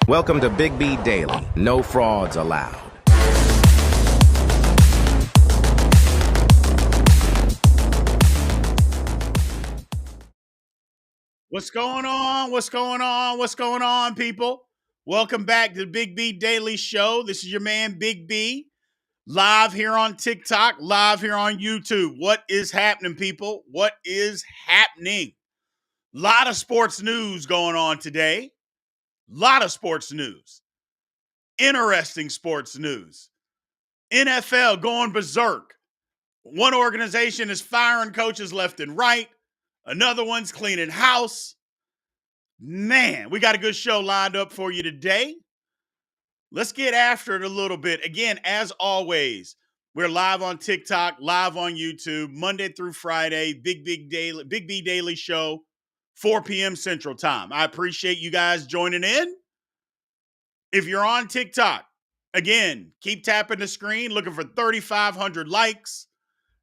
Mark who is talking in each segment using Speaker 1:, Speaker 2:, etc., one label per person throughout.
Speaker 1: Welcome to Big B Daily. No frauds allowed.
Speaker 2: What's going on? What's going on? What's going on, people? Welcome back to the Big B Daily Show. This is your man, Big B, live here on TikTok, live here on YouTube. What is happening, people? What is happening? A lot of sports news going on today. A lot of sports news. Interesting sports news. NFL going berserk. One organization is firing coaches left and right. Another one's cleaning house. Man, we got a good show lined up for you today. Let's get after it a little bit. Again, as always, we're live on TikTok, live on YouTube, Monday through Friday, Big B Daily Show, 4 p.m. Central Time. I appreciate you guys joining in. If you're on TikTok, again, keep tapping the screen, looking for 3,500 likes,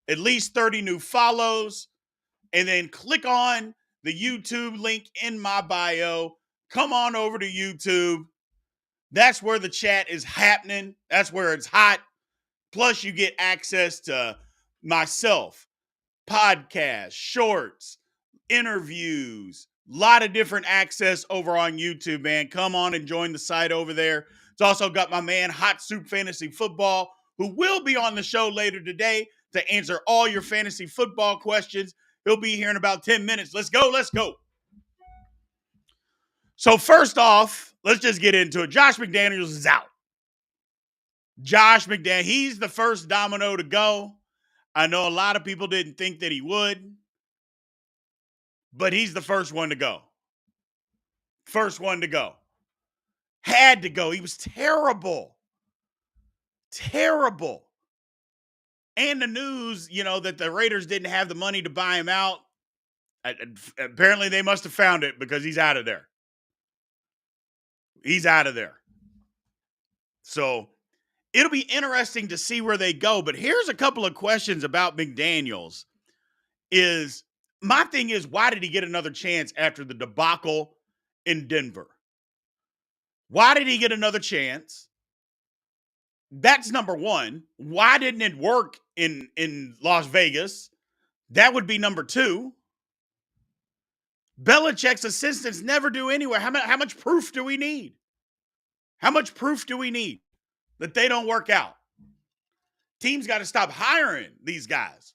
Speaker 2: at least 30 new follows, and then click on the YouTube link in my bio. Come on over to YouTube. That's where the chat is happening. That's where it's hot. Plus, you get access to myself, podcasts, shorts, interviews, a lot of different access over on YouTube, man. Come on and join the site over there. It's also got my man, Hot Soup Fantasy Football, who will be on the show later today to answer all your fantasy football questions. He'll be here in about 10 minutes. Let's go. Let's go. So first off, let's just get into it. Josh McDaniels is out. Josh McDaniels, he's the first domino to go. I know a lot of people didn't think that he would, but he's the first one to go. First one to go. Had to go. He was terrible. Terrible. And the news, that the Raiders didn't have the money to buy him out. Apparently, they must have found it because he's out of there. He's out of there. So it'll be interesting to see where they go. But here's a couple of questions about McDaniels. My thing is, why did he get another chance after the debacle in Denver? Why did he get another chance? That's number one. Why didn't it work in Las Vegas? That would be number two. Belichick's assistants never do anywhere. How much proof do we need? How much proof do we need that they don't work out? Teams got to stop hiring these guys.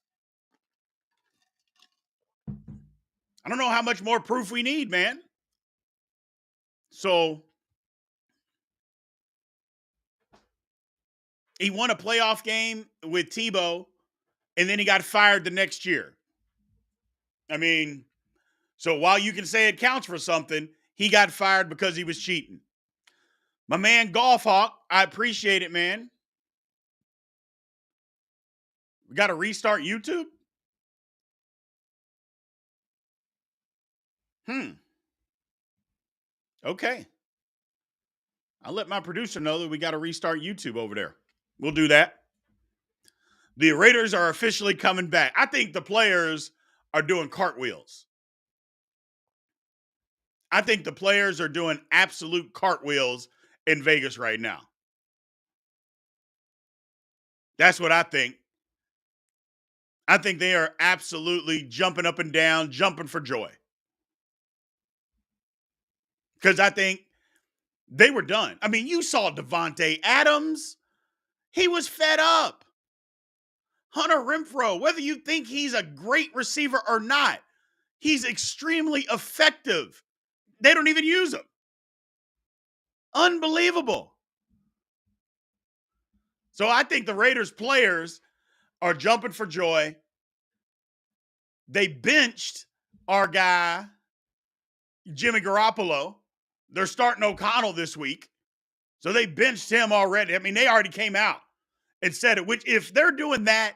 Speaker 2: I don't know how much more proof we need, man. So he won a playoff game with Tebow, and then he got fired the next year. I mean, so while you can say it counts for something, he got fired because he was cheating. My man, Golf Hawk, I appreciate it, man. We got to restart YouTube? Okay. I'll let my producer know that we got to restart YouTube over there. We'll do that. The Raiders are officially coming back. I think the players are doing cartwheels. I think the players are doing absolute cartwheels in Vegas right now. That's what I think. I think they are absolutely jumping up and down, jumping for joy. Because I think they were done. I mean, you saw Devontae Adams. He was fed up. Hunter Renfrow, whether you think he's a great receiver or not, he's extremely effective. They don't even use him. Unbelievable. So I think the Raiders players are jumping for joy. They benched our guy, Jimmy Garoppolo. They're starting O'Connell this week. So they benched him already. I mean, they already came out and said it, which if they're doing that,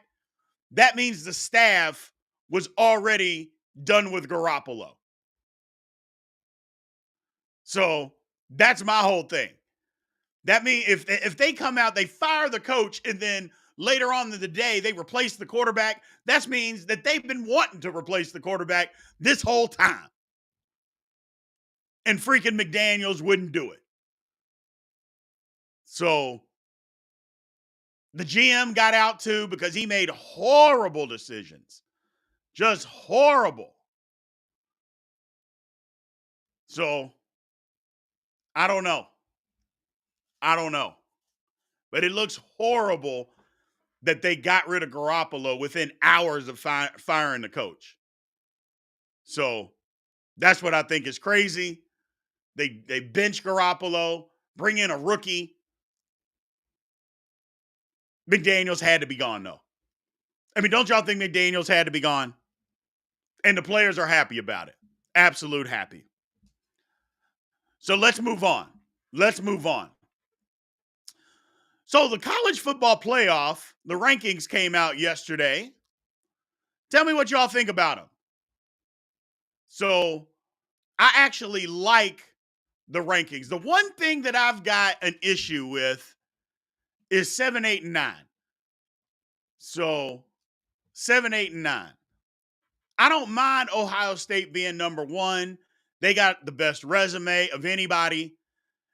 Speaker 2: that means the staff was already done with Garoppolo. So that's my whole thing. That means if they come out, they fire the coach, and then later on in the day, they replace the quarterback, that means that they've been wanting to replace the quarterback this whole time. And freaking McDaniels wouldn't do it. So the GM got out too because he made horrible decisions. Just horrible. So I don't know. But it looks horrible that they got rid of Garoppolo within hours of firing the coach. So that's what I think is crazy. They bench Garoppolo, bring in a rookie. McDaniels had to be gone, though. I mean, don't y'all think McDaniels had to be gone? And the players are happy about it. Absolute happy. So let's move on. So the college football playoff, the rankings came out yesterday. Tell me what y'all think about them. So I actually like the rankings. The one thing that I've got an issue with is 7, 8, and 9. So 7, 8, and 9. I don't mind Ohio State being number 1. They got the best resume of anybody.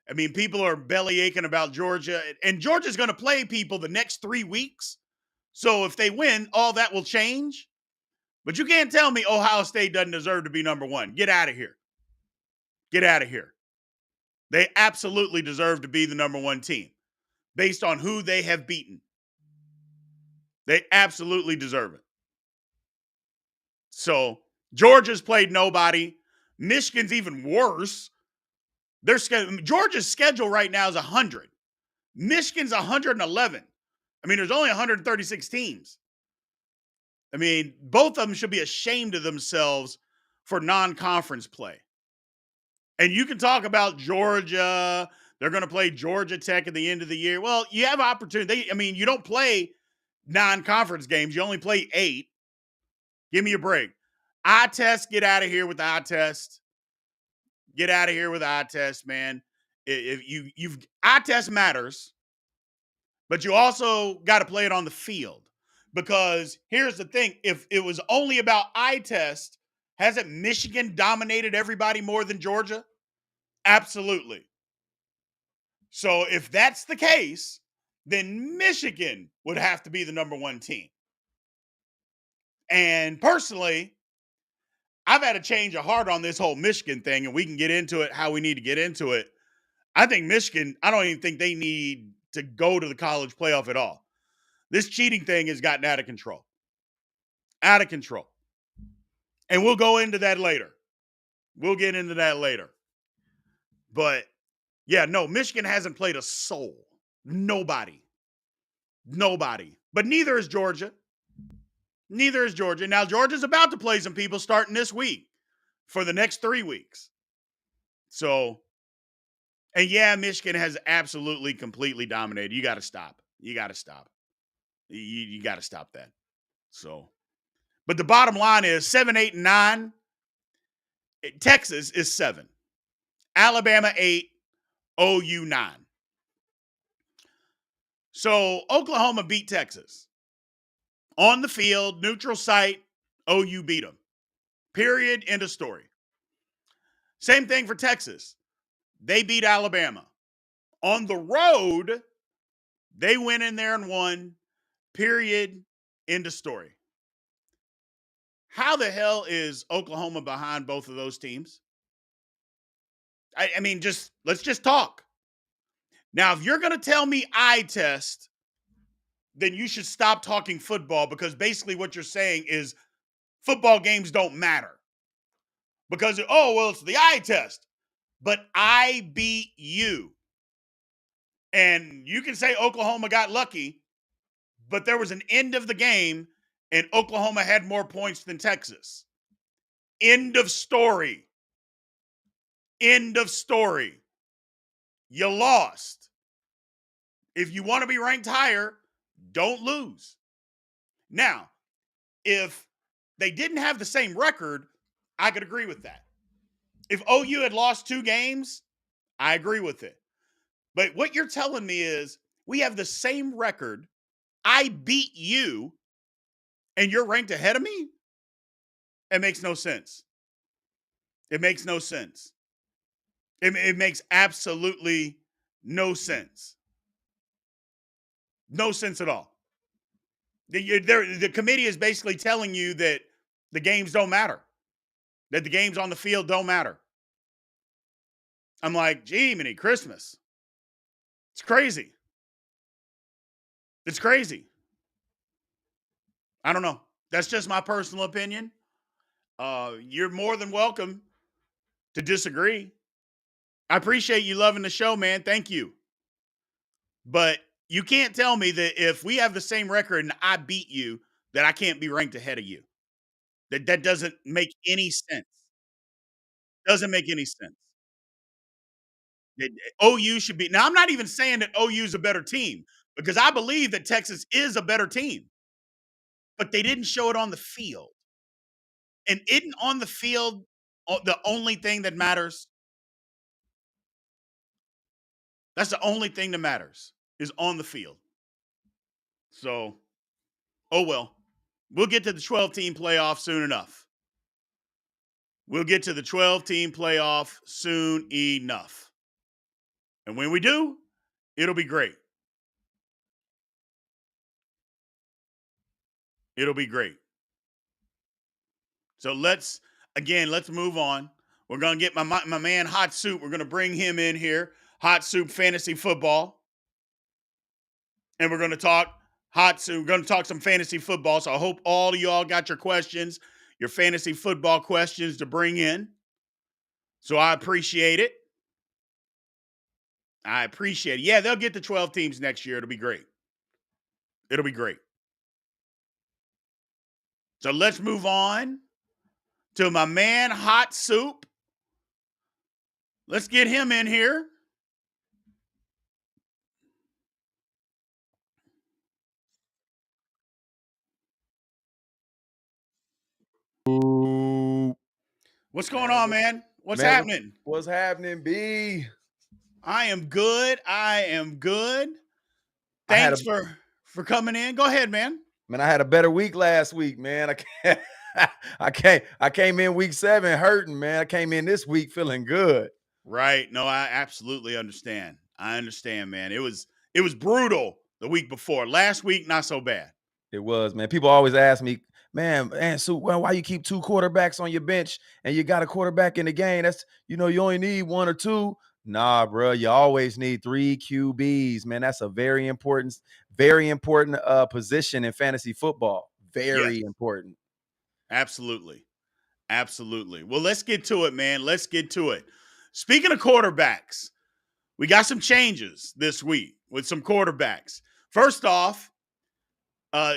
Speaker 2: I mean, people are belly aching about Georgia, and Georgia's going to play people the next 3 weeks. So if they win, all that will change. But you can't tell me Ohio State doesn't deserve to be number 1. Get out of here. They absolutely deserve to be the number 1 team based on who they have beaten. They absolutely deserve it. So Georgia's played nobody. Michigan's even worse. Georgia's schedule right now is 100. Michigan's 111. I mean, there's only 136 teams. I mean, both of them should be ashamed of themselves for non-conference play. And you can talk about Georgia. They're going to play Georgia Tech at the end of the year. Well, you have opportunity. You don't play non-conference games. You only play 8. Give me a break. Eye test, get out of here with the eye test. Get out of here with the eye test, man. If you've eye test matters, but you also got to play it on the field. Because here's the thing. If it was only about eye test, hasn't Michigan dominated everybody more than Georgia? Absolutely. So if that's the case, then Michigan would have to be the number 1 team. And personally, I've had a change of heart on this whole Michigan thing, and we can get into it how we need to get into it. I think Michigan, I don't even think they need to go to the college playoff at all. This cheating thing has gotten out of control. And we'll go into that later. But, yeah, no, Michigan hasn't played a soul. Nobody. But neither is Georgia. Now, Georgia's about to play some people starting this week for the next 3 weeks. So, and yeah, Michigan has absolutely, completely dominated. You got to stop. You got to stop that. So, but the bottom line is 7, 8, and 9. Texas is 7. Alabama 8. OU 9. So Oklahoma beat Texas. On the field, neutral site, OU beat them. Period. End of story. Same thing for Texas. They beat Alabama. On the road, they went in there and won. Period. End of story. How the hell is Oklahoma behind both of those teams? I mean, let's just talk. Now, if you're going to tell me eye test, then you should stop talking football, because basically what you're saying is football games don't matter. Because, it's the eye test. But I beat you. And you can say Oklahoma got lucky, but there was an end of the game and Oklahoma had more points than Texas. End of story. You lost. If you want to be ranked higher, don't lose. Now, if they didn't have the same record, I could agree with that. If OU had lost 2 games, I agree with it. But what you're telling me is we have the same record. I beat you, and you're ranked ahead of me? It makes no sense. It makes absolutely no sense. No sense at all. The committee is basically telling you that the games don't matter, that the games on the field don't matter. I'm like, gee, many Christmas. It's crazy. It's crazy. I don't know. That's just my personal opinion. You're more than welcome to disagree. I appreciate you loving the show, man. Thank you. But you can't tell me that if we have the same record and I beat you, that I can't be ranked ahead of you. That doesn't make any sense. Doesn't make any sense. OU should be. Now, I'm not even saying that OU is a better team because I believe that Texas is a better team, but they didn't show it on the field. And isn't on the field the only thing that matters? That's the only thing that matters is on the field. So, oh well. We'll get to the 12-team playoff soon enough. We'll get to the 12-team playoff soon enough. And when we do, it'll be great. It'll be great. So let's move on. We're going to get my man Hot Soup. We're going to bring him in here. Hot Soup Fantasy Football. And we're going to talk Hot Soup. We're going to talk some fantasy football. So I hope all of y'all got your questions, your fantasy football questions to bring in. So I appreciate it. I appreciate it. Yeah, they'll get the 12 teams next year. It'll be great. It'll be great. So let's move on to my man Hot Soup. Let's get him in here. What's going on, man? What's happening?
Speaker 3: What's happening, B?
Speaker 2: I am good. Thanks for coming in. Go ahead, man.
Speaker 3: Man, I had a better week last week, man. I came in week 7 hurting, man. I came in this week feeling good.
Speaker 2: Right. No, I absolutely understand. I understand, man. It was brutal the week before. Last week, not so bad.
Speaker 3: It was, man. People always ask me, man, so why you keep 2 quarterbacks on your bench and you got a quarterback in the game? That's, you only need 1 or 2. Nah, bro, you always need 3 QBs, man. That's a very important position in fantasy football. Very important.
Speaker 2: Absolutely. Well, let's get to it, man. Let's get to it. Speaking of quarterbacks, we got some changes this week with some quarterbacks. First off,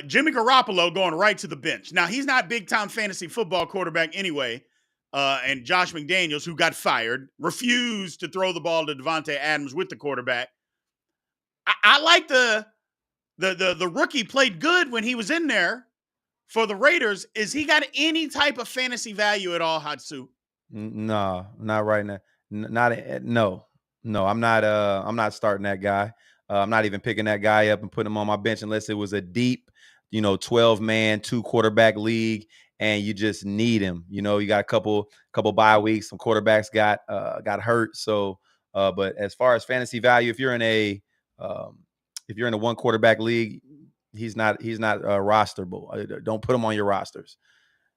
Speaker 2: Jimmy Garoppolo going right to the bench. Now, he's not big-time fantasy football quarterback anyway, and Josh McDaniels, who got fired, refused to throw the ball to Devontae Adams with the quarterback. I like the rookie played good when he was in there for the Raiders. Is he got any type of fantasy value at all, Hatsu?
Speaker 3: No, not right now. No. I'm not starting that guy. I'm not even picking that guy up and putting him on my bench unless it was a deep, 12-man, 2-quarterback league, and you just need him. You got a couple bye weeks. Some quarterbacks got hurt. So, but as far as fantasy value, if you're in a 1-quarterback league, he's not rosterable. Don't put him on your rosters.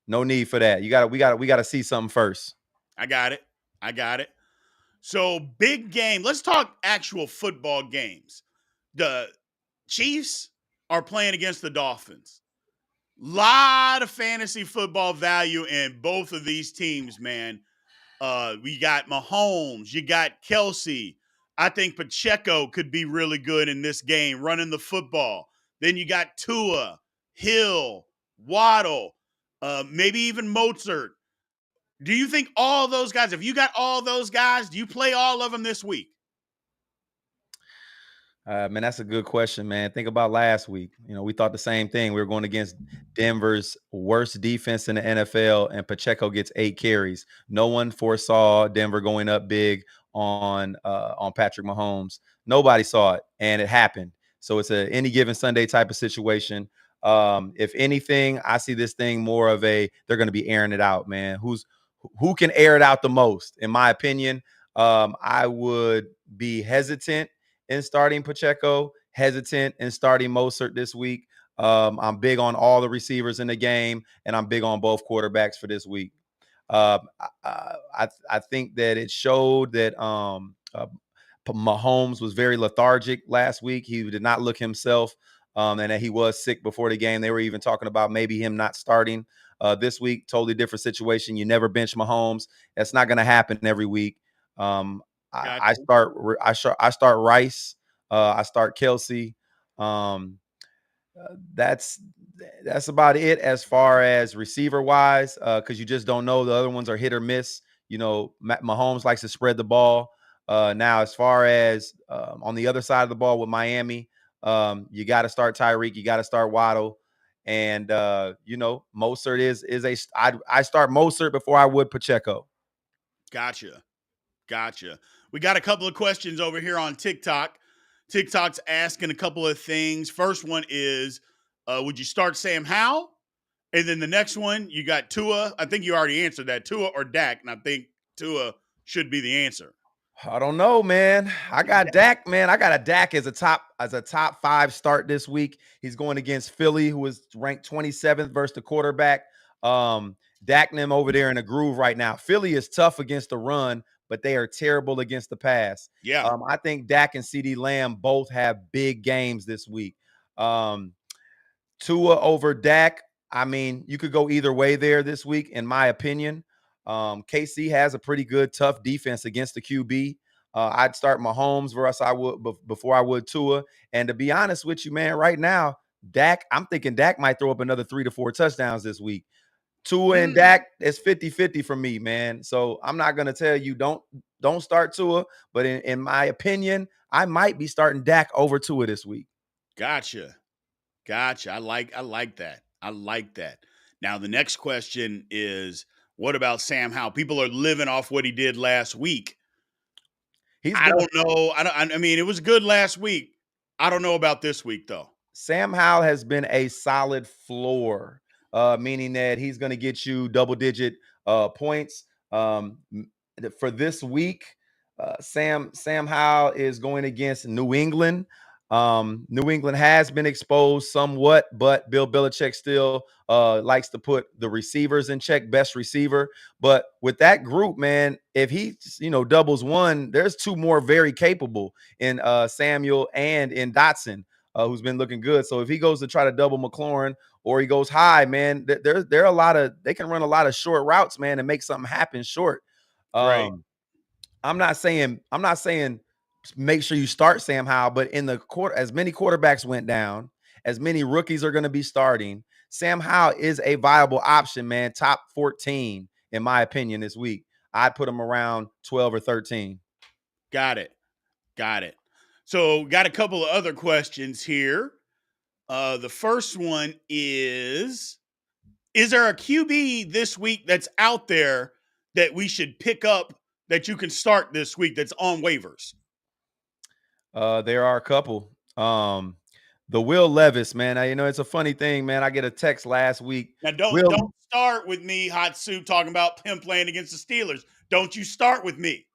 Speaker 3: No need for that. We got to see something first.
Speaker 2: I got it. So, big game. Let's talk actual football games. The Chiefs are playing against the Dolphins. Lot of fantasy football value in both of these teams, man. We got Mahomes. You got Kelsey. I think Pacheco could be really good in this game, running the football. Then you got Tua, Hill, Waddle, maybe even Mozart. Do you think all those guys, if you got all those guys, do you play all of them this week?
Speaker 3: Man, that's a good question, man. Think about last week. We thought the same thing. We were going against Denver's worst defense in the NFL, and Pacheco gets 8 carries. No one foresaw Denver going up big on Patrick Mahomes. Nobody saw it, and it happened. So it's a any given Sunday type of situation. If anything, I see this thing more of they're going to be airing it out, man. Who can air it out the most? In my opinion, I would be hesitant in starting Pacheco, hesitant in starting Mostert this week. I'm big on all the receivers in the game, and I'm big on both quarterbacks for this week. I think that it showed that Mahomes was very lethargic last week. He did not look himself, and that he was sick before the game. They were even talking about maybe him not starting this week. Totally different situation. You never bench Mahomes. That's not going to happen every week. I start Rice. I start Kelsey. That's about it as far as receiver wise, because you just don't know. The other ones are hit or miss. You know, Mahomes likes to spread the ball. Now, as far as on the other side of the ball with Miami, you got to start Tyreek. You got to start Waddle. And, Mostert I start Mostert before I would Pacheco.
Speaker 2: Gotcha. We got a couple of questions over here on TikTok. TikTok's asking a couple of things. First one is, would you start Sam Howell? And then the next one, you got Tua. I think you already answered that, Tua or Dak, and I think Tua should be the answer.
Speaker 3: I don't know, man. I got Dak, man. I got a Dak as a top 5 start this week. He's going against Philly, who is ranked 27th versus the quarterback. Dak and them over there in a groove right now. Philly is tough against the run, but they are terrible against the pass.
Speaker 2: Yeah.
Speaker 3: I think Dak and CeeDee Lamb both have big games this week. Tua over Dak. I mean, you could go either way there this week, in my opinion. KC has a pretty good, tough defense against the QB. I'd start Mahomes before I would Tua. And to be honest with you, man, right now, I'm thinking Dak might throw up another 3 to 4 touchdowns this week. Tua and Dak, it's 50-50 for me, man. So I'm not going to tell you don't start Tua, but in my opinion, I might be starting Dak over Tua this week.
Speaker 2: Gotcha. I like that. Now, the next question is, what about Sam Howell? People are living off what he did last week. I don't know. I mean, it was good last week. I don't know about this week, though.
Speaker 3: Sam Howell has been a solid floor, meaning that he's going to get you double-digit points. For this week, Sam Howell is going against New England. New England has been exposed somewhat, but Bill Belichick still likes to put the receivers in check, best receiver. But with that group, man, if he doubles one, there's 2 more very capable in Samuel and in Dotson, who's been looking good. So if he goes to try to double McLaurin or he goes high, man, there are a lot of, they can run a lot of short routes, man, and make something happen short.
Speaker 2: Right.
Speaker 3: I'm not saying make sure you start Sam Howell, but in the quarter, as many quarterbacks went down, as many rookies are going to be starting, Sam Howell is a viable option, man. Top 14, in my opinion, this week. I'd put him around 12 or 13.
Speaker 2: Got it. So got a couple of other questions here. The first one is there a QB this week that's out there that we should pick up that you can start this week that's on waivers?
Speaker 3: There are a couple. The Will Levis, man. It's a funny thing, man. I get a text last week.
Speaker 2: Now, don't start with me, Hot Soup, talking about him playing against the Steelers. Don't you start with me.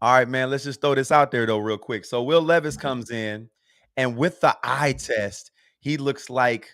Speaker 3: All right, man. Let's just throw this out there, though, real quick. So Will Levis comes in, and with the eye test, he looks like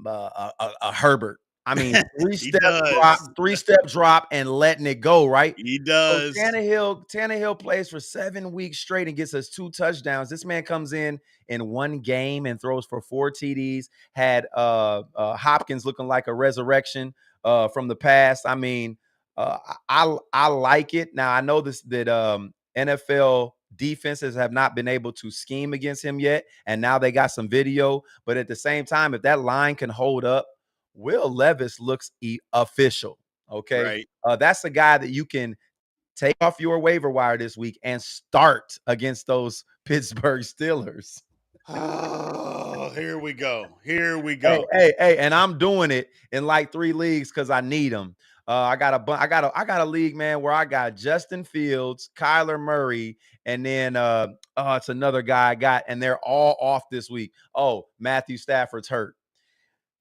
Speaker 3: a Herbert. I mean, 3-step drop, and letting it go, right?
Speaker 2: He does.
Speaker 3: So Tannehill plays for 7 weeks straight and gets us 2 touchdowns. This man comes in one game and throws for 4 TDs. Had Hopkins looking like a resurrection from the past. I mean, I like it. Now I know that NFL defenses have not been able to scheme against him yet, and now they got some video. But at the same time, if that line can hold up, Will Levis looks official. Okay.
Speaker 2: Right.
Speaker 3: That's a guy that you can take off your waiver wire this week and start against those Pittsburgh Steelers.
Speaker 2: Oh, here we go.
Speaker 3: Hey, and I'm doing it in like 3 leagues because I need them. I got a league, man, where I got Justin Fields, Kyler Murray, and then it's another guy I got, and they're all off this week. Oh, Matthew Stafford's hurt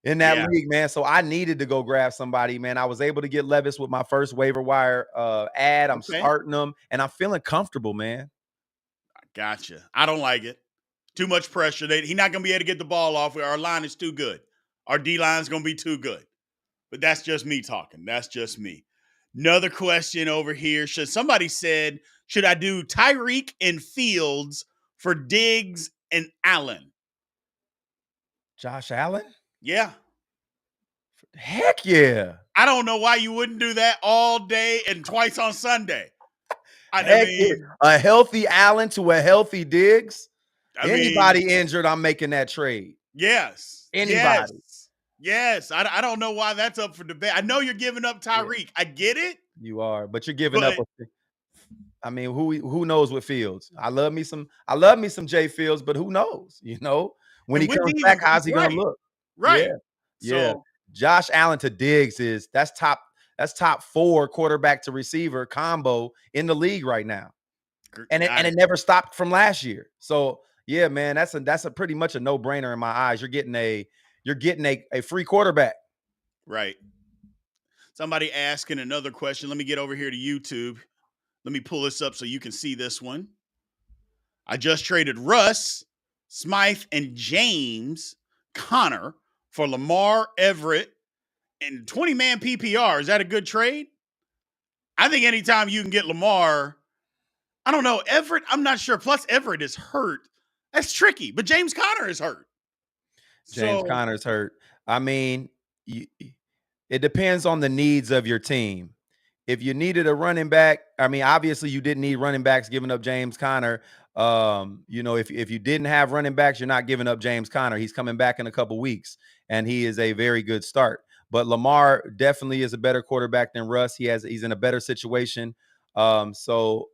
Speaker 3: in that league, man. So I needed to go grab somebody, man. I was able to get Levis with my first waiver wire ad. I'm starting them, and I'm feeling comfortable, man.
Speaker 2: Gotcha. I don't like it. Too much pressure. He's not going to be able to get the ball off. Our line is too good. Our D-line is going to be too good. But that's just me talking. That's just me. Another question over here. Somebody said, should I do Tyreek and Fields for Diggs and Allen?
Speaker 3: Josh Allen?
Speaker 2: Yeah.
Speaker 3: Heck yeah.
Speaker 2: I don't know why you wouldn't do that all day and twice on Sunday.
Speaker 3: Heck yeah. A healthy Allen to a healthy Diggs. Anybody injured, I'm making that trade.
Speaker 2: Yes.
Speaker 3: Anybody.
Speaker 2: Yes. I don't know why that's up for debate. I know you're giving up Tyreek. Yeah. I get it.
Speaker 3: You are, but you're giving up. I mean, who knows with Fields? I love me some Jay Fields, but who knows? You know, when he comes back, how's he gonna look?
Speaker 2: Right.
Speaker 3: Yeah. Josh Allen to Diggs that's top 4 quarterback to receiver combo in the league right now. And it never stopped from last year. So yeah, man, that's a pretty much a no-brainer in my eyes. You're getting a free quarterback.
Speaker 2: Right. Somebody asking another question. Let me get over here to YouTube. Let me pull this up so you can see this one. I just traded Russ, Smythe, and James Conner for Lamar, Everett, and 20-man PPR. Is that a good trade? I think anytime you can get Lamar, I don't know, Everett, I'm not sure. Plus, Everett is hurt. That's tricky. But James Conner is hurt.
Speaker 3: James Conner's hurt. I mean, it depends on the needs of your team. If you needed a running back, I mean, obviously you didn't need running backs giving up James Conner. If you didn't have running backs, you're not giving up James Conner. He's coming back in a couple weeks, and he is a very good start. But Lamar definitely is a better quarterback than Russ. He's in a better situation. So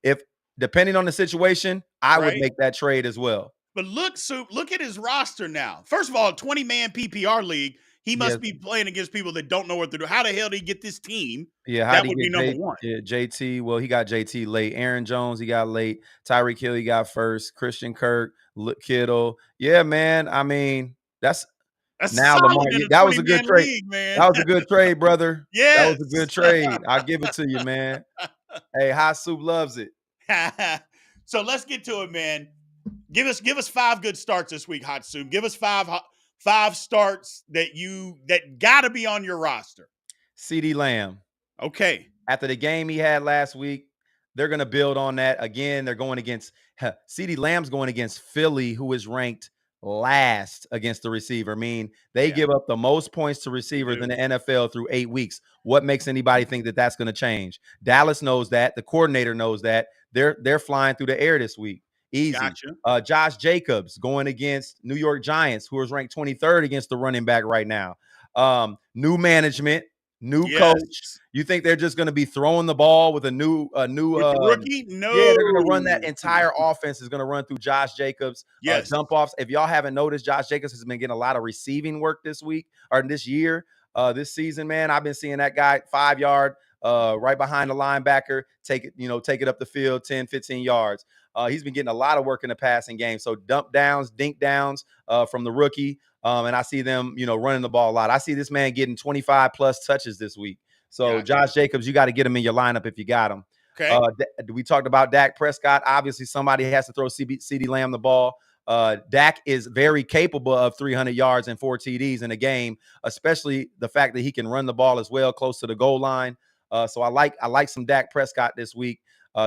Speaker 3: if depending on the situation, I would make that trade as well.
Speaker 2: But look at his roster now. First of all, 20-man PPR league. He must be playing against people that don't know what to do. How the hell did he get this team?
Speaker 3: Yeah,
Speaker 2: that would be number one.
Speaker 3: Yeah, JT. Well, he got JT late. Aaron Jones, he got late. Tyreek Hill, he got first. Christian Kirk, Kittle. Yeah, man. I mean, that's now Lamar. That was a good trade, league, man. That was a good trade, brother.
Speaker 2: Yes.
Speaker 3: That was a good trade. I'll give it to you, man. Hey, Hot Soup loves it.
Speaker 2: So let's get to it, man. Give us 5 good starts this week, Hot Soup. Give us 5 starts that gotta be on your roster.
Speaker 3: CeeDee Lamb.
Speaker 2: Okay.
Speaker 3: After the game he had last week, they're going to build on that. Again, they're going against CeeDee Lamb's going against Philly, who is ranked last against the receiver. I mean, they give up the most points to receivers in the NFL through 8 weeks. What makes anybody think that that's going to change? Dallas knows that. The coordinator knows that. They're flying through the air this week. Easy.
Speaker 2: Gotcha.
Speaker 3: Josh Jacobs going against New York Giants, who is ranked 23rd against the running back right now. New management, new coach. You think they're just going to be throwing the ball with a new
Speaker 2: rookie? No.
Speaker 3: Yeah, they're going to run that entire offense is going to run through Josh Jacobs. Dump offs. If y'all haven't noticed, Josh Jacobs has been getting a lot of receiving work this year, this season, man. I've been seeing that guy 5-yard right behind the linebacker, take it up the field 10, 15 yards. He's been getting a lot of work in the passing game. So dump downs, dink downs from the rookie. And I see them, running the ball a lot. I see this man getting 25 plus touches this week. So Josh Jacobs, you got to get him in your lineup if you got him.
Speaker 2: Okay.
Speaker 3: We talked about Dak Prescott. Obviously, somebody has to throw CeeDee Lamb the ball. Dak is very capable of 300 yards and 4 TDs in a game, especially the fact that he can run the ball as well close to the goal line. So I like some Dak Prescott this week.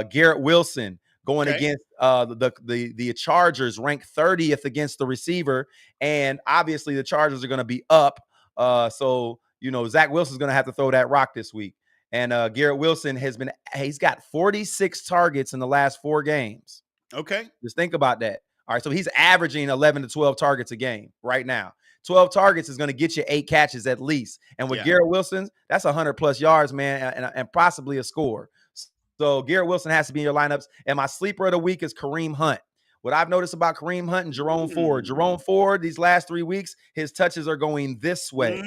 Speaker 3: Garrett Wilson going against the Chargers, ranked 30th against the receiver, and obviously the Chargers are going to be up. So Zach Wilson's going to have to throw that rock this week. And Garrett Wilson he's got 46 targets in the last 4 games.
Speaker 2: Okay,
Speaker 3: just think about that. All right, so he's averaging 11 to 12 targets a game right now. 12 targets is going to get you 8 catches at least. And with Garrett Wilson, that's 100 plus yards, man, and possibly a score. So Garrett Wilson has to be in your lineups. And my sleeper of the week is Kareem Hunt. What I've noticed about Kareem Hunt and Jerome Ford, these last 3 weeks, his touches are going this way.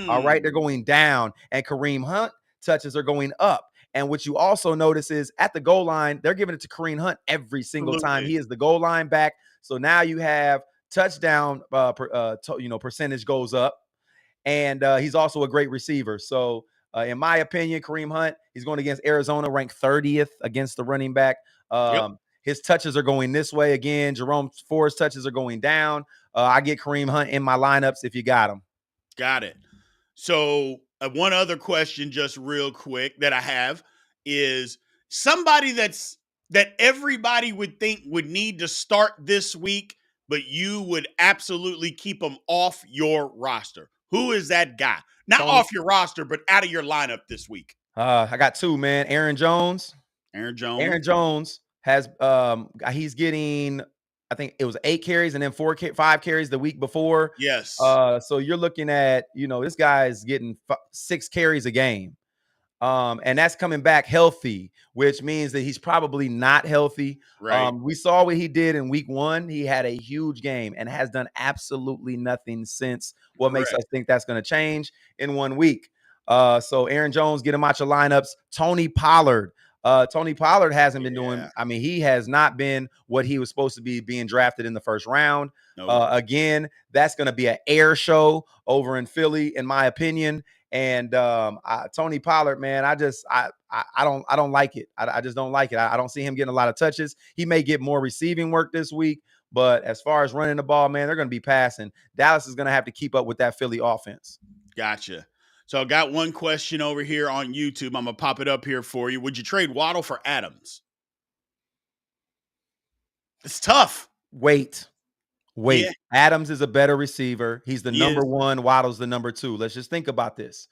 Speaker 3: All right, they're going down. And Kareem Hunt touches are going up. And what you also notice is at the goal line, they're giving it to Kareem Hunt every single time. He is the goal line back. So now you have touchdown percentage goes up. And he's also a great receiver. So in my opinion, Kareem Hunt, he's going against Arizona, ranked 30th against the running back. his touches are going this way again. Jerome Ford's touches are going down. I get Kareem Hunt in my lineups if you got him.
Speaker 2: Got it. So one other question, just real quick, that I have is somebody that everybody would think would need to start this week, but you would absolutely keep them off your roster. Who is that guy? Not off your roster, but out of your lineup this week.
Speaker 3: I got two, man. Aaron Jones has he's getting, I think it was 8 carries and then 5 carries the week before.
Speaker 2: Yes.
Speaker 3: So you're looking at, this guy is getting 6 carries a game. And that's coming back healthy, which means that he's probably not healthy.
Speaker 2: Right.
Speaker 3: We saw what he did in week 1. He had a huge game and has done absolutely nothing since. What makes us think that's going to change in 1 week? So Aaron Jones, get him out your lineups. Tony Pollard hasn't been doing, he has not been what he was supposed to be, being drafted in the first round. Nope. Again, that's going to be an air show over in Philly, in my opinion. And Tony Pollard, man, I don't like it. I just don't like it. I don't see him getting a lot of touches. He may get more receiving work this week, but as far as running the ball, man, they're going to be passing. Dallas is going to have to keep up with that Philly offense.
Speaker 2: Gotcha. So I got one question over here on YouTube. I'm going to pop it up here for you. Would you trade Waddle for Adams? It's tough.
Speaker 3: Wait. Yeah. Adams is a better receiver. He's the number 1. Waddle's the number 2. Let's just think about this.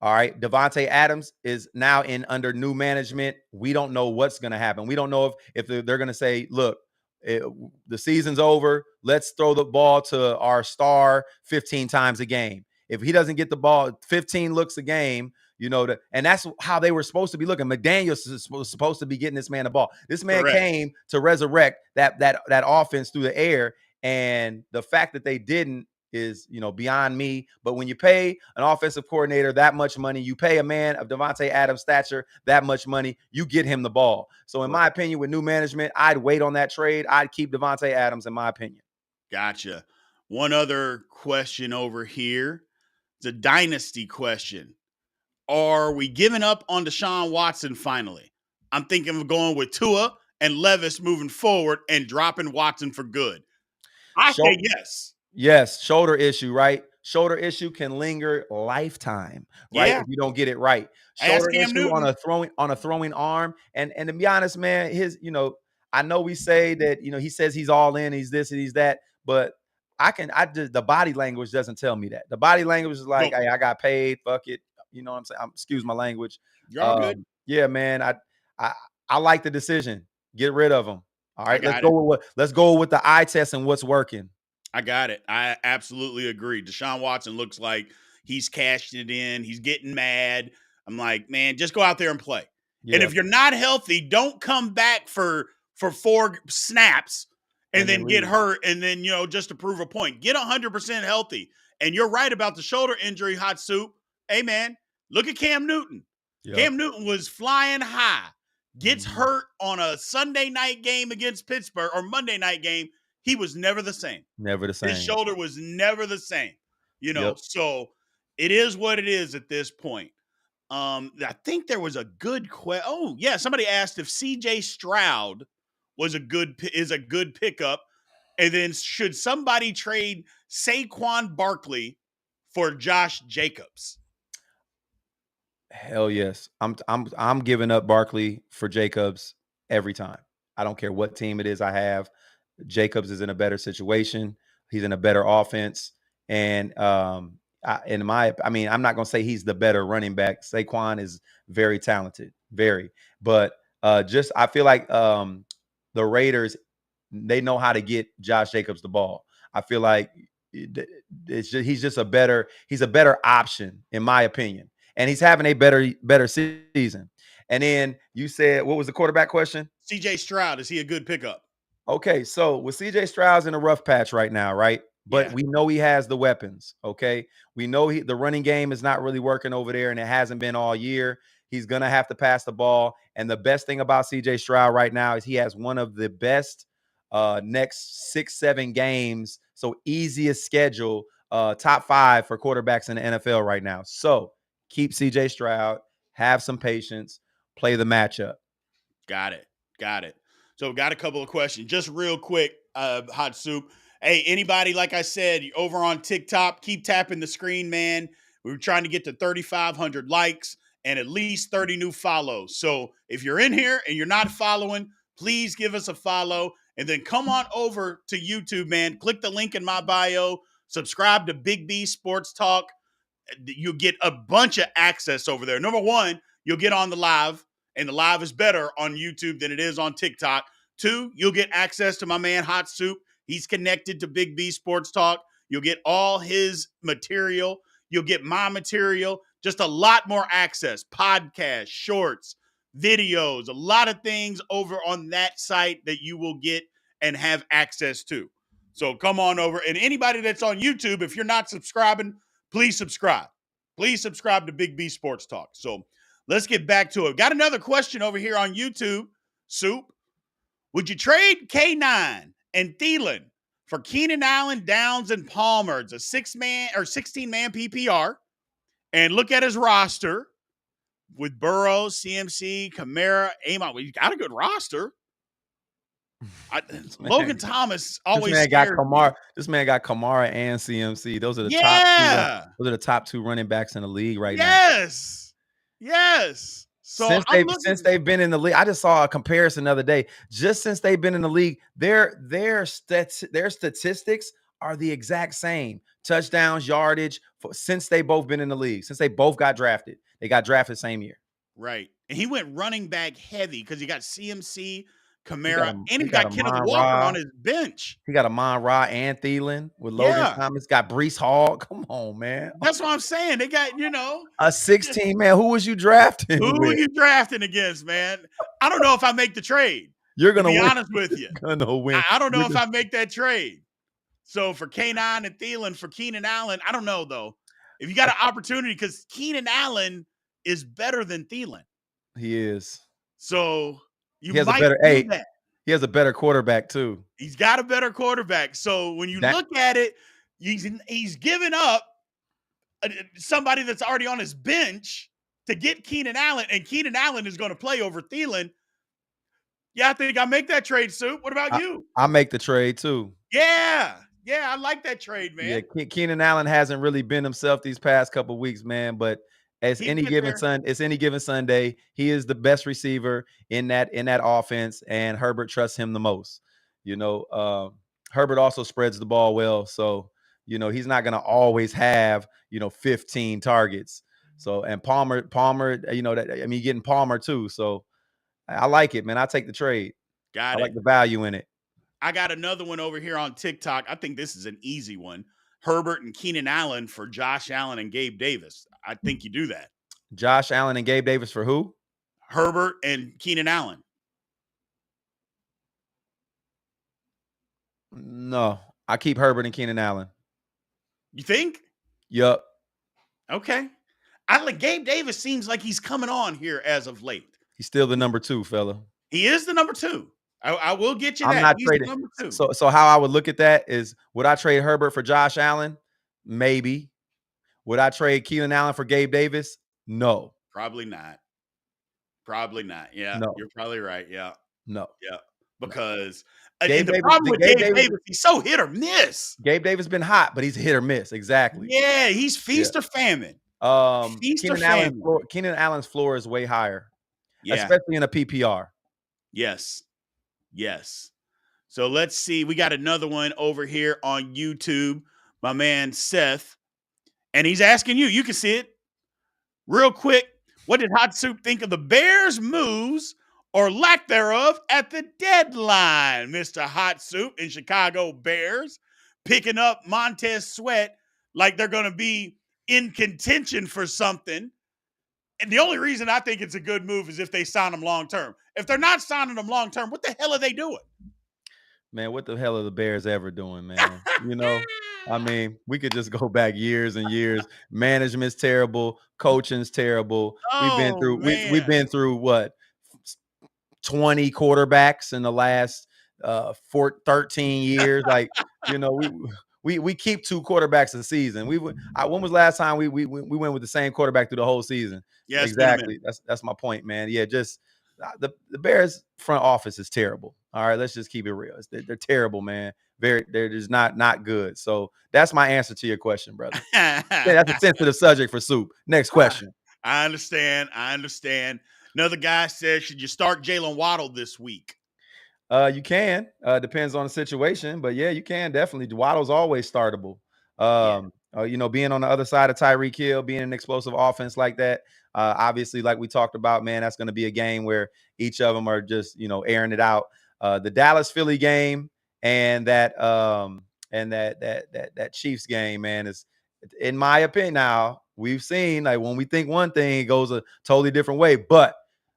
Speaker 3: All right. Devontae Adams is now under new management. We don't know what's going to happen. We don't know if they're going to say, look, the season's over. Let's throw the ball to our star 15 times a game. If he doesn't get the ball 15 looks a game, and that's how they were supposed to be looking. McDaniels was supposed to be getting this man the ball. This man came to resurrect that offense through the air. And the fact that they didn't is, beyond me. But when you pay an offensive coordinator that much money, you pay a man of Devontae Adams' stature that much money, you get him the ball. So in my opinion, with new management, I'd wait on that trade. I'd keep Devontae Adams, in my opinion.
Speaker 2: Gotcha. One other question over here. It's a dynasty question. Are we giving up on Deshaun Watson finally? I'm thinking of going with Tua and Levis moving forward and dropping Watson for good. I say yes.
Speaker 3: Yes, shoulder issue, right? Shoulder issue can linger lifetime, right? If you don't get it right. Shoulder issue on a throwing arm. And to be honest, man, I know we say that, he says he's all in, he's this and he's that, but the body language doesn't tell me that. The body language is like, hey, I got paid, fuck it. You know what I'm saying? Excuse my language.
Speaker 2: You're all good.
Speaker 3: Yeah, man. I like the decision. Get rid of him. All right, let's go with the eye test and what's working.
Speaker 2: I got it. I absolutely agree. Deshaun Watson looks like he's cashed it in. He's getting mad. I'm like, man, just go out there and play. Yeah. And if you're not healthy, don't come back for 4 snaps and then get hurt and then, just to prove a point. Get 100% healthy. And you're right about the shoulder injury, Hot Soup. Hey, man, look at Cam Newton. Yep. Cam Newton was flying high. Gets hurt on a Sunday night game against Pittsburgh or Monday night game. He was never the same.
Speaker 3: Never the same.
Speaker 2: His shoulder was never the same. So it is what it is at this point. I think there was a good question. Oh, yeah. Somebody asked if CJ Stroud is a good pickup. And then should somebody trade Saquon Barkley for Josh Jacobs?
Speaker 3: Hell yes. I'm giving up Barkley for Jacobs every time. I don't care what team it is I have. Jacobs is in a better situation. He's in a better offense. And I'm not going to say he's the better running back. Saquon is very talented, very. But I feel like the Raiders, they know how to get Josh Jacobs the ball. I feel like he's a better option, in my opinion. And he's having a better season. And then you said, what was the quarterback question?
Speaker 2: CJ Stroud, is he a good pickup?
Speaker 3: Okay, so with CJ Stroud's in a rough patch right now, right? But we know he has the weapons, okay? We know the running game is not really working over there, and it hasn't been all year. He's going to have to pass the ball. And the best thing about CJ Stroud right now is he has one of the best next 6-7 games. So easiest schedule, top 5 for quarterbacks in the NFL right now. So keep CJ Stroud, have some patience, play the matchup.
Speaker 2: Got it. So got a couple of questions. Just real quick, Hot Soup. Hey, anybody, like I said, over on TikTok, keep tapping the screen, man. We're trying to get to 3,500 likes and at least 30 new follows. So if you're in here and you're not following, please give us a follow. And then come on over to YouTube, man. Click the link in my bio. Subscribe to Big B Sports Talk. You'll get a bunch of access over there. Number one, you'll get on the live, and the live is better on YouTube than it is on TikTok. Two, you'll get access to my man Hot Soup. He's connected to Big B Sports Talk. You'll get all his material. You'll get my material. Just a lot more access. Podcasts, shorts, videos, a lot of things over on that site that you will get and have access to. So come on over. And anybody that's on YouTube, if you're not subscribing, please subscribe. Please subscribe to Big B Sports Talk. So let's get back to it. Got another question over here on YouTube. Soup, would you trade K9 and Thielen for Keenan Allen, Downs, and Palmer? It's a 6-man or 16-man PPR. And look at his roster with Burrow, CMC, Kamara, Amon. Well, you got a good roster. Logan Thomas always
Speaker 3: this man
Speaker 2: scared
Speaker 3: got Kamara.
Speaker 2: me.
Speaker 3: This man got Kamara and CMC. Those are the top two. Those are the top two running backs in the league right now.
Speaker 2: Yes. So
Speaker 3: since they've been in the league, I just saw a comparison the other day. Just since they've been in the league, their statistics are the exact same. Touchdowns, yardage, since they both been in the league, since they both got drafted. They got drafted same year.
Speaker 2: Right. And he went running back heavy because he got CMC, Kamara, and he got Kenneth Walker on his bench.
Speaker 3: He got Amon-Ra and Thielen with Logan Thomas. Got Breece Hall. Come on, man.
Speaker 2: That's what I'm saying. They got,
Speaker 3: a 16 man. Who was you drafting?
Speaker 2: Who were you drafting against, man? I don't know if I make the trade.
Speaker 3: You're gonna
Speaker 2: be
Speaker 3: win.
Speaker 2: honest with you.
Speaker 3: You're gonna win.
Speaker 2: I don't know if I make that trade. So for K9 and Thielen, for Keenan Allen, I don't know though. If you got an opportunity, because Keenan Allen is better than Thielen.
Speaker 3: He is.
Speaker 2: So
Speaker 3: he has a better that. He has a better quarterback too.
Speaker 2: He's got a better quarterback. So when you look at it, he's giving up somebody that's already on his bench to get Keenan Allen, and Keenan Allen is going to play over Thielen. Yeah, I think I make that trade, Soup. What about you?
Speaker 3: I make the trade too.
Speaker 2: Yeah, I like that trade, man.
Speaker 3: Yeah, Keenan Allen hasn't really been himself these past couple of weeks, man. But it's any given Sunday, he is the best receiver in that offense, and Herbert trusts him the most. Herbert also spreads the ball well, so he's not going to always have 15 targets. So and Palmer, you're getting Palmer too. So I like it, man. I take the trade. I like the value in it.
Speaker 2: I got another one over here on TikTok. I think this is an easy one. Herbert and Keenan Allen for Josh Allen and Gabe Davis. I think you do that.
Speaker 3: Josh Allen and Gabe Davis for who?
Speaker 2: Herbert and Keenan Allen.
Speaker 3: No, I keep Herbert and Keenan Allen.
Speaker 2: You think?
Speaker 3: Yup.
Speaker 2: Okay. Gabe Davis seems like he's coming on here as of late.
Speaker 3: He's still the number 2, fella.
Speaker 2: He is the number 2. I will get you that.
Speaker 3: I'm not
Speaker 2: he's
Speaker 3: trading.
Speaker 2: The number 2.
Speaker 3: So how I would look at that is, would I trade Herbert for Josh Allen? Maybe. Would I trade Keenan Allen for Gabe Davis? No.
Speaker 2: Probably not. Yeah.
Speaker 3: No.
Speaker 2: You're probably right. Yeah.
Speaker 3: No.
Speaker 2: Yeah. Because the problem with Gabe Davis, he's so hit or miss.
Speaker 3: Gabe Davis been hot, but he's hit or miss. Exactly.
Speaker 2: Yeah, he's feast or famine.
Speaker 3: Keenan Allen's floor is way higher. Yeah. Especially in a PPR.
Speaker 2: Yes. So let's see. We got another one over here on YouTube. My man Seth. And he's asking you. You can see it. Real quick. What did Hot Soup think of the Bears' moves or lack thereof at the deadline? Mr. Hot Soup in Chicago Bears picking up Montez Sweat like they're going to be in contention for something. And the only reason I think it's a good move is if they sign him long-term. If they're not signing him long-term, what the hell are they doing?
Speaker 3: Man, what the hell are the Bears ever doing, man? We could just go back years and years. Management's terrible. Coaching's terrible. We've been through what? 20 quarterbacks in the last 13 years. We keep 2 quarterbacks a season. When was the last time we went with the same quarterback through the whole season?
Speaker 2: Yeah,
Speaker 3: exactly. That's my point, man. Yeah, just the Bears front office is terrible. All right, let's just keep it real. They're terrible, man. They're just not good. So that's my answer to your question, brother. Yeah, that's a sensitive subject for Soup. Next question.
Speaker 2: I understand. Another guy says, should you start Jalen Waddle this week?
Speaker 3: You can. Depends on the situation, but yeah, you can definitely. Waddle's always startable. Being on the other side of Tyreek Hill, being an explosive offense like that. Obviously, like we talked about, man, that's going to be a game where each of them are just airing it out. The Dallas Philly game and that Chiefs game, man, is, in my opinion, now we've seen, like, when we think one thing, it goes a totally different way. But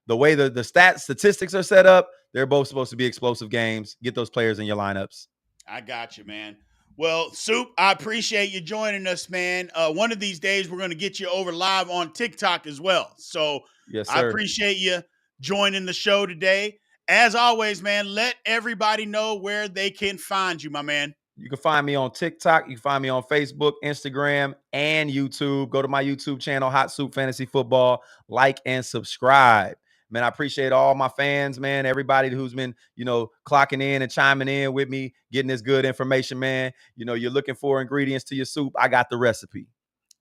Speaker 3: the way the statistics are set up, they're both supposed to be explosive games. Get those players in your lineups.
Speaker 2: I got you, man. Well, Soup, I appreciate you joining us, man. One of these days, we're going to get you over live on TikTok as well. So
Speaker 3: Yes,
Speaker 2: I
Speaker 3: sir.
Speaker 2: appreciate you joining the show today. As always, man, let everybody know where they can find you, my man.
Speaker 3: You can find me on TikTok. You can find me on Facebook, Instagram, and YouTube. Go to my YouTube channel, Hot Soup Fantasy Football. Like and subscribe. Man, I appreciate all my fans, man. Everybody who's been, clocking in and chiming in with me, getting this good information, man. You're looking for ingredients to your soup. I got the recipe.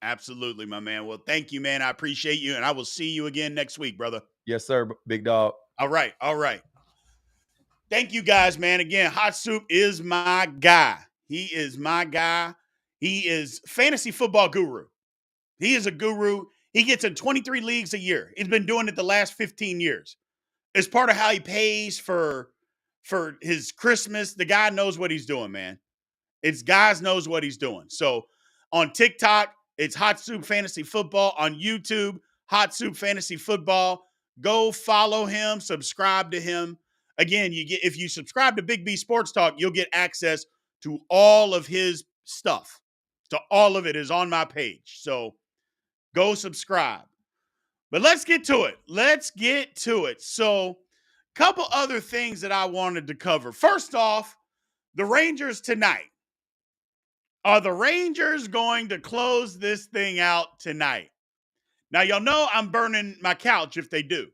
Speaker 2: Absolutely, my man. Well, thank you, man. I appreciate you, and I will see you again next week, brother.
Speaker 3: Yes, sir, big dog.
Speaker 2: All right. Thank you, guys, man. Again, Hot Soup is my guy. He is my guy. He is fantasy football guru. He is a guru. He gets in 23 leagues a year. He's been doing it the last 15 years. It's part of how he pays for his Christmas. The guy knows what he's doing, man. Guys knows what he's doing. So on TikTok, it's Hot Soup Fantasy Football. On YouTube, Hot Soup Fantasy Football. Go follow him, subscribe to him. Again, if you subscribe to Big B Sports Talk, you'll get access to all of his stuff. So all of it is on my page. So go subscribe. But let's get to it. So, couple other things that I wanted to cover. First off, the Rangers tonight. Are the Rangers going to close this thing out tonight? Now, y'all know I'm burning my couch if they do.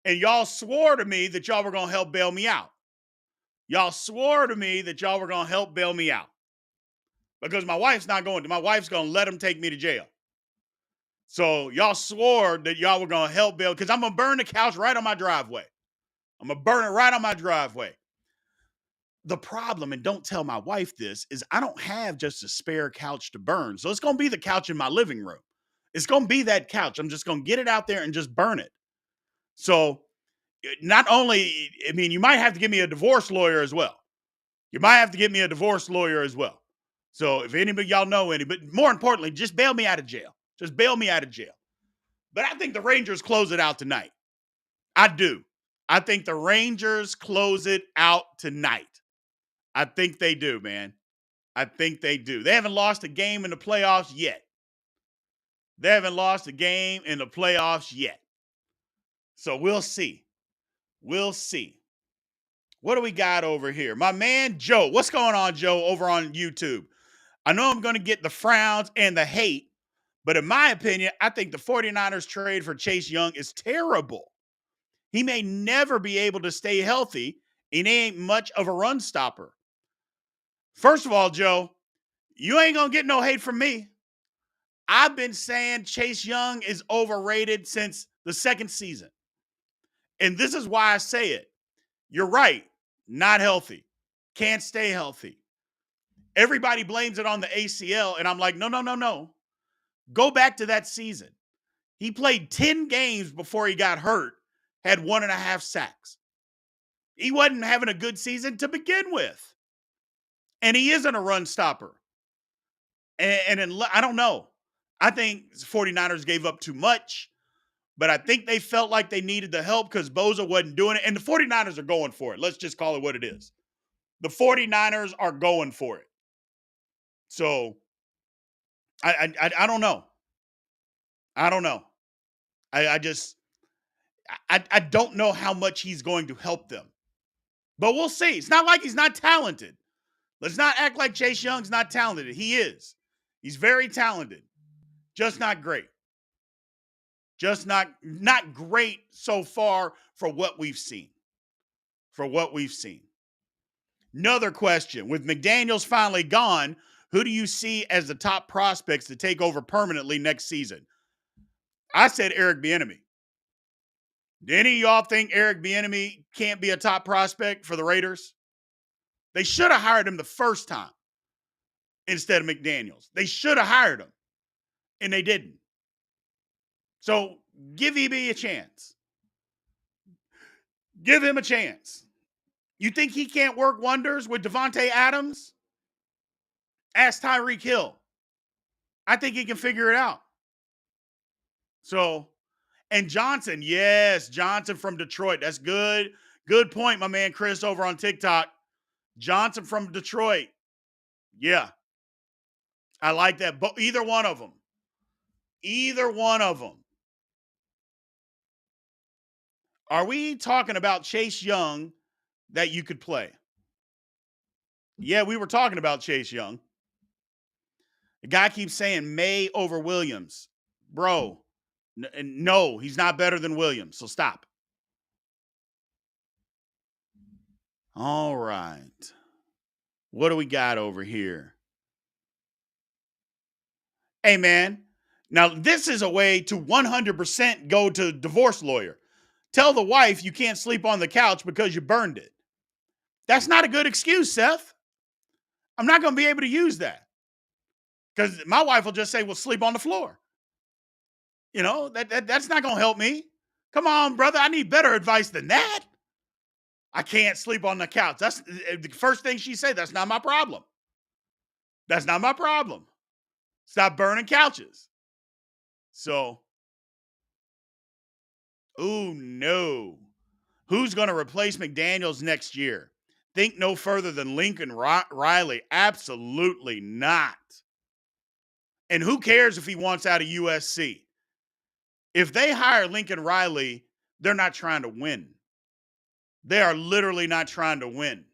Speaker 2: And y'all swore to me that y'all were going to help bail me out. Because my wife's not going to. My wife's going to let them take me to jail. So y'all swore that y'all were going to help bail, because I'm going to burn the couch right on my driveway. The problem, and don't tell my wife this, is I don't have just a spare couch to burn. So it's going to be the couch in my living room. It's going to be that couch. I'm just going to get it out there and just burn it. So not only, you might have to give me a divorce lawyer as well. So if anybody y'all know any, but more importantly, just bail me out of jail. But I think the Rangers close it out tonight. I do. I think the Rangers close it out tonight. I think they do, man. I think they do. They haven't lost a game in the playoffs yet. So we'll see. What do we got over here? My man, Joe. What's going on, Joe, over on YouTube? I know I'm going to get the frowns and the hate, but in my opinion, I think the 49ers trade for Chase Young is terrible. He may never be able to stay healthy, and he ain't much of a run stopper. First of all, Joe, you ain't going to get no hate from me. I've been saying Chase Young is overrated since the second season. And this is why I say it. You're right. Not healthy. Can't stay healthy. Everybody blames it on the ACL, and I'm like, no. Go back to that season. He played 10 games before he got hurt, had 1.5 sacks. He wasn't having a good season to begin with. And he isn't a run stopper. And I don't know. I think 49ers gave up too much, but I think they felt like they needed the help because Bosa wasn't doing it. And the 49ers are going for it. Let's just call it what it is. The 49ers are going for it. So I don't know. I don't know. I don't know how much he's going to help them. But we'll see. It's not like he's not talented. Let's not act like Chase Young's not talented. He is. He's very talented. Just not great. Just not great so far for what we've seen. for what we've seen. Another question. With McDaniels finally gone, who do you see as the top prospects to take over permanently next season? I said Eric Bieniemy. Do any of y'all think Eric Bieniemy can't be a top prospect for the Raiders? They should have hired him the first time instead of McDaniels. They should have hired him, and they didn't. So give EB a chance. Give him a chance. You think he can't work wonders with Devontae Adams? Ask Tyreek Hill. I think he can figure it out. So, and Johnson, yes, Johnson from Detroit. That's good. Good point, my man Chris over on TikTok. Johnson from Detroit. Yeah. I like that. But either one of them. Either one of them. Are we talking about Chase Young that you could play? Yeah, we were talking about Chase Young. The guy keeps saying May over Williams. Bro, no, he's not better than Williams, so stop. All right. What do we got over here? Hey, man. Now, this is a way to 100% go to divorce lawyer. Tell the wife you can't sleep on the couch because you burned it. That's not a good excuse, Seth. I'm not going to be able to use that. Because my wife will just say, well, sleep on the floor. You know, that's not going to help me. Come on, brother. I need better advice than that. I can't sleep on the couch. That's the first thing she said. That's not my problem. That's not my problem. Stop burning couches. So, ooh, no. Who's going to replace McDaniels next year? Think no further than Lincoln Riley. Absolutely not. And who cares if he wants out of USC? If they hire Lincoln Riley, they're not trying to win. They are literally not trying to win.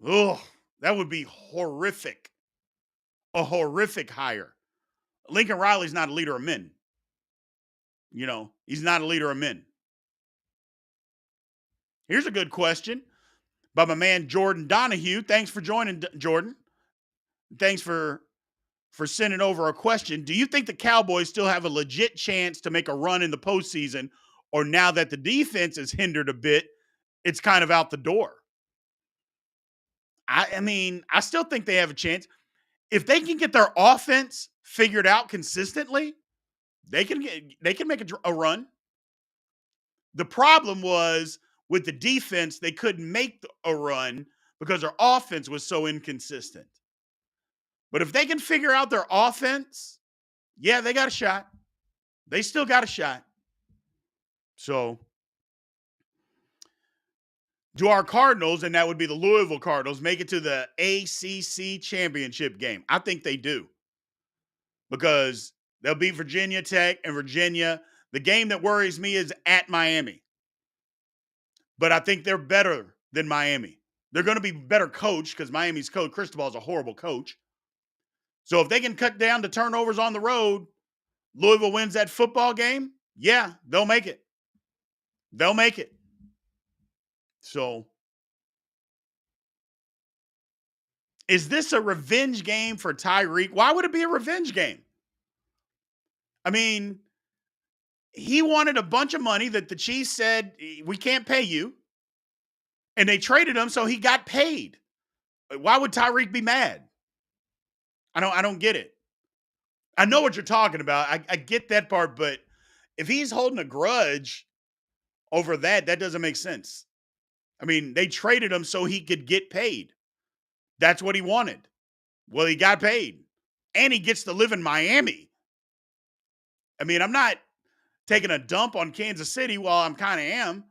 Speaker 2: Ugh, that would be horrific. A horrific hire. Lincoln Riley's not a leader of men. You know, he's not a leader of men. Here's a good question by my man Jordan Donahue. Thanks for joining, Jordan. Thanks for sending over a question. Do you think the Cowboys still have a legit chance to make a run in the postseason, or now that the defense is hindered a bit, it's kind of out the door? I mean, I still think they have a chance. If they can get their offense figured out consistently, they can make a run. The problem was with the defense, they couldn't make a run because their offense was so inconsistent. But if they can figure out their offense, yeah, they got a shot. They still got a shot. So, do our Cardinals, and that would be the Louisville Cardinals, make it to the ACC championship game? I think they do. Because they'll beat Virginia Tech and Virginia. The game that worries me is at Miami. But I think they're better than Miami. They're going to be better coached because Miami's coach, Cristobal, is a horrible coach. So if they can cut down the turnovers on the road, Louisville wins that football game, yeah, they'll make it. They'll make it. So, is this a revenge game for Tyreek? Why would it be a revenge game? I mean, he wanted a bunch of money that the Chiefs said, we can't pay you. And they traded him, so he got paid. Why would Tyreek be mad? I don't get it. I know what you're talking about. I get that part, but if he's holding a grudge over that doesn't make sense. I mean, they traded him so he could get paid. That's what he wanted. Well, he got paid. And he gets to live in Miami. I mean, I'm not taking a dump on Kansas City while I'm kind of am,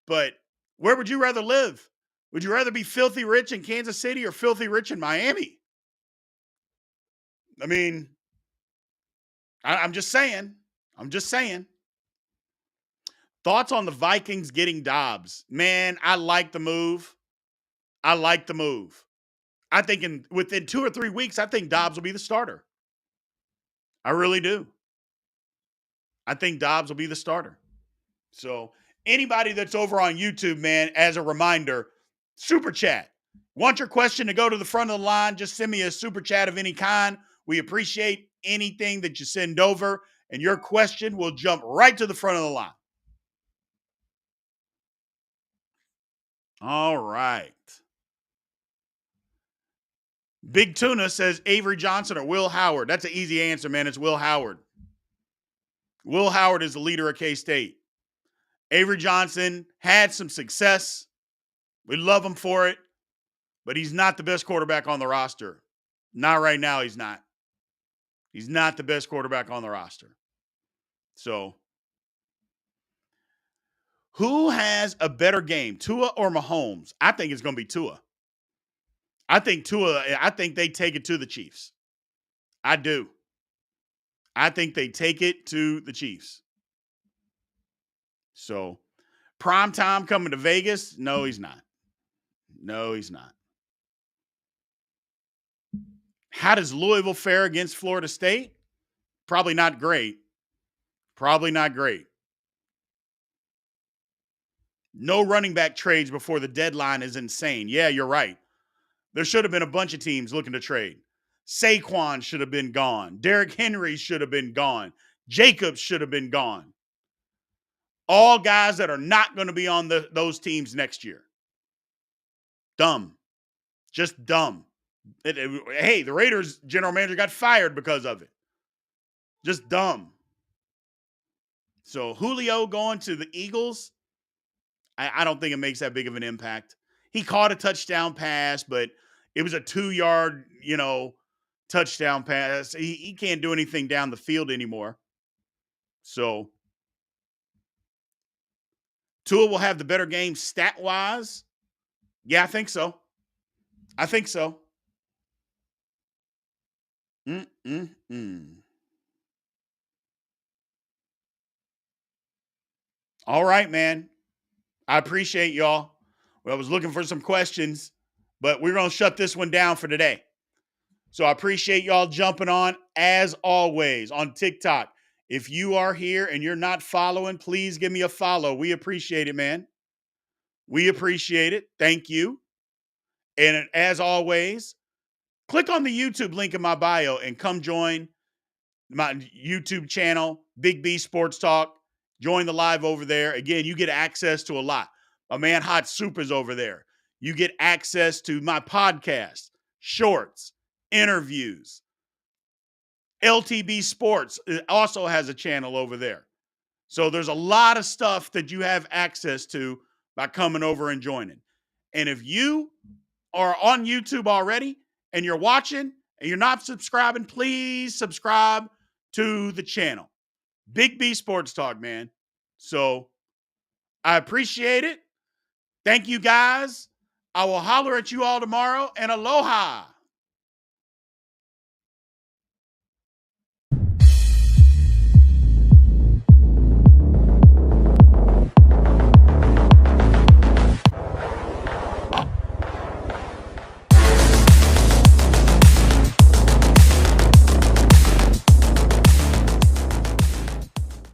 Speaker 2: but where would you rather live? Would you rather be filthy rich in Kansas City or filthy rich in Miami? I mean, I'm just saying. I'm just saying. Thoughts on the Vikings getting Dobbs? Man, I like the move. I like the move. I think within 2 or 3 weeks, I think Dobbs will be the starter. I really do. I think Dobbs will be the starter. So, Anybody that's over on YouTube, man, as a reminder, super chat. Want your question to go to the front of the line? Just send me a super chat of any kind. We appreciate anything that you send over, and your question will jump right to the front of the line. All right. Big Tuna says Avery Johnson or Will Howard. That's an easy answer, man. It's Will Howard. Will Howard is the leader of K-State. Avery Johnson had some success. We love him for it, but he's not the best quarterback on the roster. Not right now, he's not. He's not the best quarterback on the roster. So, who has a better game, Tua or Mahomes? I think it's going to be Tua. I think they take it to the Chiefs. I do. I think they take it to the Chiefs. So, prime time coming to Vegas? No, he's not. No, he's not. How does Louisville fare against Florida State? Probably not great. Probably not great. No running back trades before the deadline is insane. Yeah, you're right. There should have been a bunch of teams looking to trade. Saquon should have been gone. Derrick Henry should have been gone. Jacobs should have been gone. All guys that are not going to be on those teams next year. Dumb. Just dumb. Hey, the Raiders general manager got fired because of it. Just dumb. So Julio going to the Eagles, I don't think it makes that big of an impact. He caught a touchdown pass, but it was a 2-yard, touchdown pass. He can't do anything down the field anymore. So Tua will have the better game stat-wise. Yeah, I think so. All right, man. I appreciate y'all. Well, I was looking for some questions, but we're going to shut this one down for today. So I appreciate y'all jumping on, as always, on TikTok. If you are here and you're not following, please give me a follow. We appreciate it, man. We appreciate it. Thank you. And as always, click on the YouTube link in my bio and come join my YouTube channel, Big B Sports Talk. Join the live over there. Again, you get access to a lot. My man Hot Soup is over there. You get access to my podcast, shorts, interviews. LTB Sports also has a channel over there. So there's a lot of stuff that you have access to by coming over and joining. And if you are on YouTube already and you're watching and you're not subscribing, please subscribe to the channel. Big B Sports Talk, man. So I appreciate it. Thank you, guys. I will holler at you all tomorrow, and aloha.